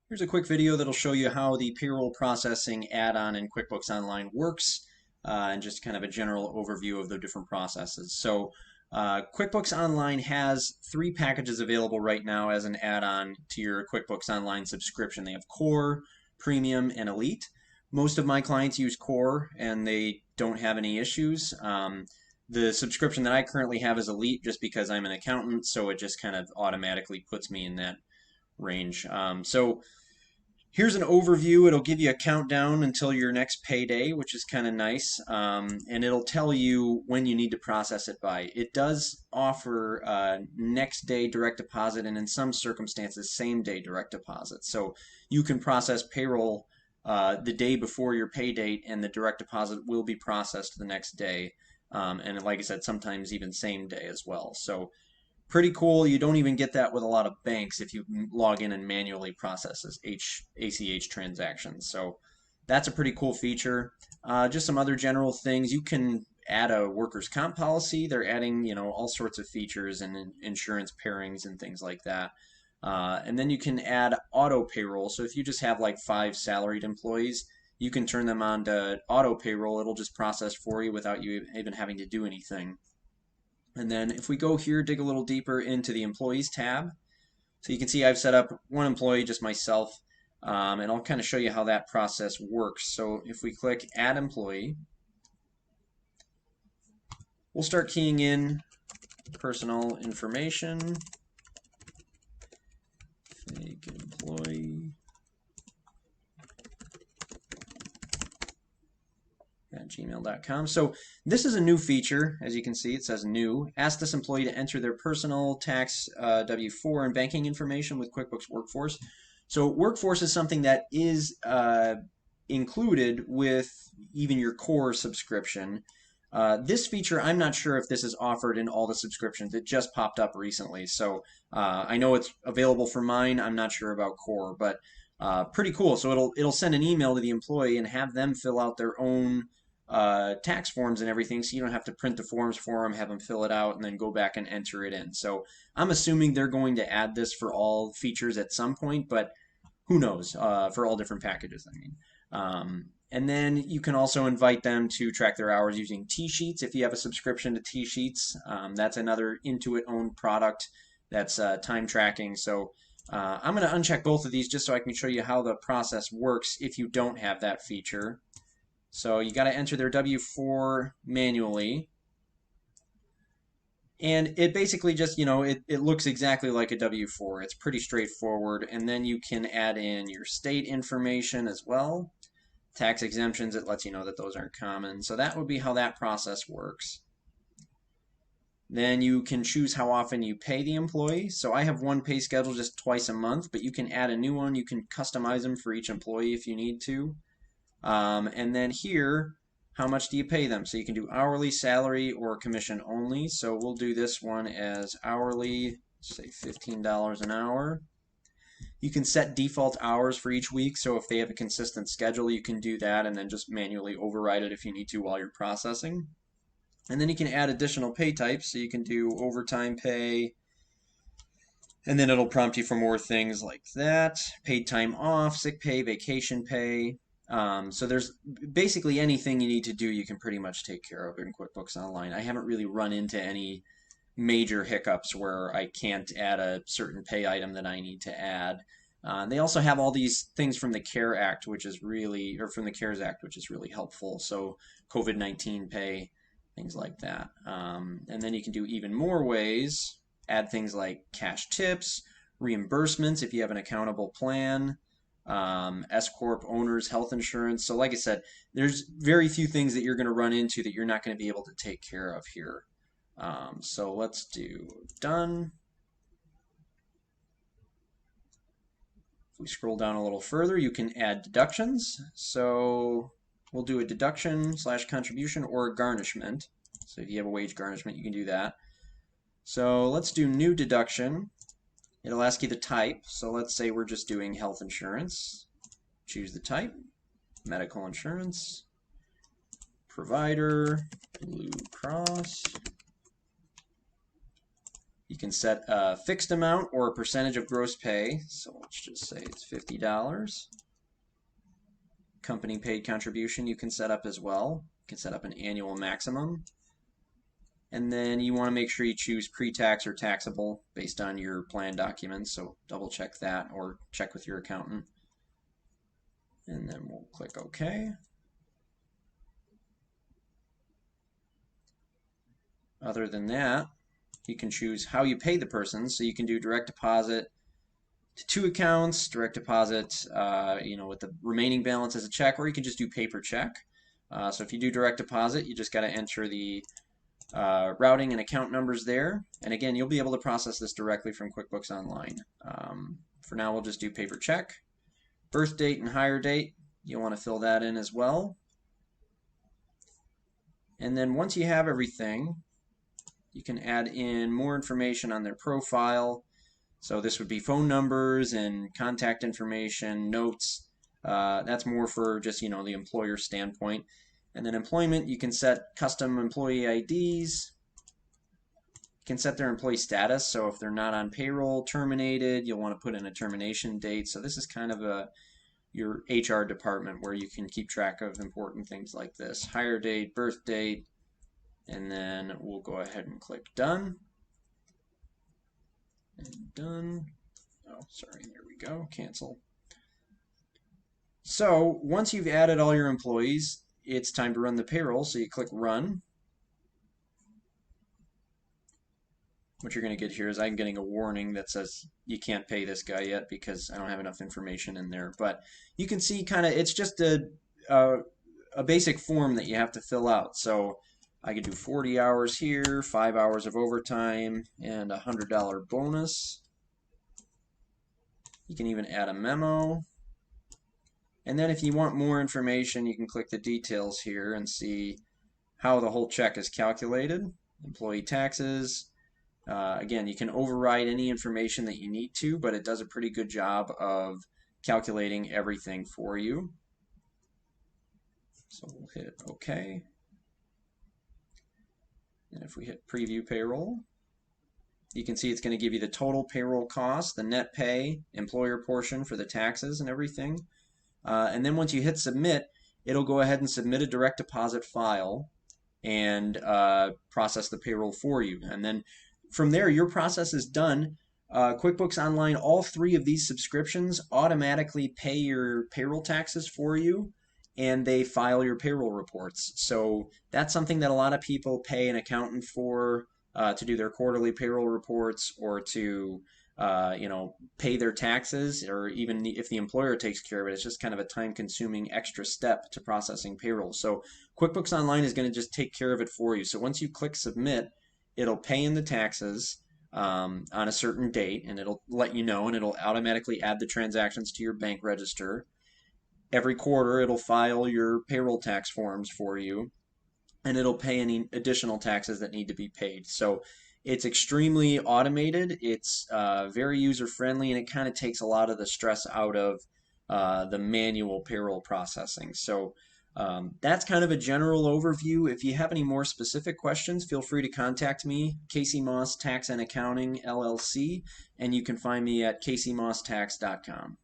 Here's a quick video that'll show you how the payroll processing add-on in QuickBooks Online works, and just kind of a general overview of the different processes. So QuickBooks Online has 3 packages available right now as an add-on to your QuickBooks Online subscription. They have Core, Premium, and Elite. Most of my clients use Core and they don't have any issues. The subscription that I currently have is Elite just because I'm an accountant, so it just kind of automatically puts me in that range. So here's an overview. It'll give you a countdown until your next payday, which is kind of nice, and it'll tell you when you need to process it by. It does offer next day direct deposit and in some circumstances same day direct deposit. So you can process payroll the day before your pay date and the direct deposit will be processed the next day. And like I said, sometimes even same day as well. So pretty cool. You don't even get that with a lot of banks if you log in and manually process ACH transactions. So that's a pretty cool feature. Just some other general things. You can add a workers' comp policy. They're adding, all sorts of features and insurance pairings and things like that. And then you can add auto payroll. So if you just have like 5 salaried employees, you can turn them on to auto payroll. It'll just process for you without you even having to do anything. And then if we go here, dig a little deeper into the employees tab, so you can see I've set up one employee, just myself, and I'll kind of show you how that process works. So if we click add employee, we'll start keying in personal information, fake employee, at gmail.com. So this is a new feature. As you can see, it says new. Ask this employee to enter their personal tax W-4 and banking information with QuickBooks Workforce. So Workforce is something that is included with even your core subscription. This feature, I'm not sure if this is offered in all the subscriptions. It just popped up recently. So I know it's available for mine. I'm not sure about core, but pretty cool. So it'll send an email to the employee and have them fill out their own tax forms and everything, so you don't have to print the forms for them, have them fill it out, and then go back and enter it in. So I'm assuming they're going to add this for all features at some point, but who knows, for all different packages, I mean. And then you can also invite them to track their hours using T-Sheets if you have a subscription to T-Sheets. That's another Intuit-owned product that's time tracking. So I'm going to uncheck both of these just so I can show you how the process works if you don't have that feature. So you got to enter their W-4 manually. And it basically just, it looks exactly like a W-4. It's pretty straightforward. And then you can add in your state information as well. Tax exemptions, it lets you know that those aren't common. So that would be how that process works. Then you can choose how often you pay the employee. So I have one pay schedule just twice a month, but you can add a new one. You can customize them for each employee if you need to. And then here, how much do you pay them? So you can do hourly, salary, or commission only. So we'll do this one as hourly, say $15 an hour. You can set default hours for each week. So if they have a consistent schedule, you can do that and then just manually override it if you need to while you're processing. And then you can add additional pay types. So you can do overtime pay, and then it'll prompt you for more things like that. Paid time off, sick pay, vacation pay. So there's basically anything you need to do, you can pretty much take care of in QuickBooks Online. I haven't really run into any major hiccups where I can't add a certain pay item that I need to add. They also have all these things from the CARES Act, which is really helpful. So COVID-19 pay, things like that. And then you can do even more ways, add things like cash tips, reimbursements if you have an accountable plan, S-Corp owners, health insurance. So like I said, there's very few things that you're going to run into that you're not going to be able to take care of here. So let's do done. If we scroll down a little further, you can add deductions. So we'll do a deduction / contribution or a garnishment. So if you have a wage garnishment, you can do that. So let's do new deduction. It'll ask you the type. So let's say we're just doing health insurance. Choose the type, medical insurance, provider, Blue Cross. You can set a fixed amount or a percentage of gross pay. So let's just say it's $50. Company paid contribution you can set up as well. You can set up an annual maximum. And then you want to make sure you choose pre-tax or taxable based on your plan documents. So double check that or check with your accountant. And then we'll click OK. Other than that, you can choose how you pay the person. So you can do direct deposit to 2 accounts, direct deposit, with the remaining balance as a check, or you can just do paper check. So if you do direct deposit, you just got to enter the routing and account numbers there. And again, you'll be able to process this directly from QuickBooks Online. For now, we'll just do paper check. Birth date and hire date, you'll want to fill that in as well. And then once you have everything, you can add in more information on their profile. So this would be phone numbers and contact information, notes. That's more for just, the employer standpoint. And then employment, you can set custom employee IDs. You can set their employee status. So if they're not on payroll, terminated, you'll want to put in a termination date. So this is kind of your HR department where you can keep track of important things like this. Hire date, birth date, and then we'll go ahead and click done. And done. Oh, sorry, there we go. Cancel. So once you've added all your employees, it's time to run the payroll. So you click run. What you're going to get here is I'm getting a warning that says you can't pay this guy yet because I don't have enough information in there. But you can see it's just a basic form that you have to fill out. So I could do 40 hours here, 5 hours of overtime, and a $100 bonus. You can even add a memo. And then if you want more information, you can click the details here and see how the whole check is calculated. Employee taxes. Again, you can override any information that you need to, but it does a pretty good job of calculating everything for you. So we'll hit OK. And if we hit preview payroll, you can see it's going to give you the total payroll cost, the net pay, employer portion for the taxes and everything. And then once you hit submit, it'll go ahead and submit a direct deposit file and process the payroll for you. And then from there, your process is done. QuickBooks Online, all 3 of these subscriptions automatically pay your payroll taxes for you, and they file your payroll reports. So that's something that a lot of people pay an accountant for to do their quarterly payroll reports or to pay their taxes, or even if the employer takes care of it. It's just kind of a time-consuming extra step to processing payroll. So QuickBooks Online is going to just take care of it for you. So once you click submit, it'll pay in the taxes on a certain date, and it'll let you know, and it'll automatically add the transactions to your bank register. Every quarter, it'll file your payroll tax forms for you, and it'll pay any additional taxes that need to be paid. So it's extremely automated. It's very user-friendly, and it kind of takes a lot of the stress out of the manual payroll processing. So that's kind of a general overview. If you have any more specific questions, feel free to contact me, Casey Moss Tax and Accounting LLC, and you can find me at CaseyMossTax.com.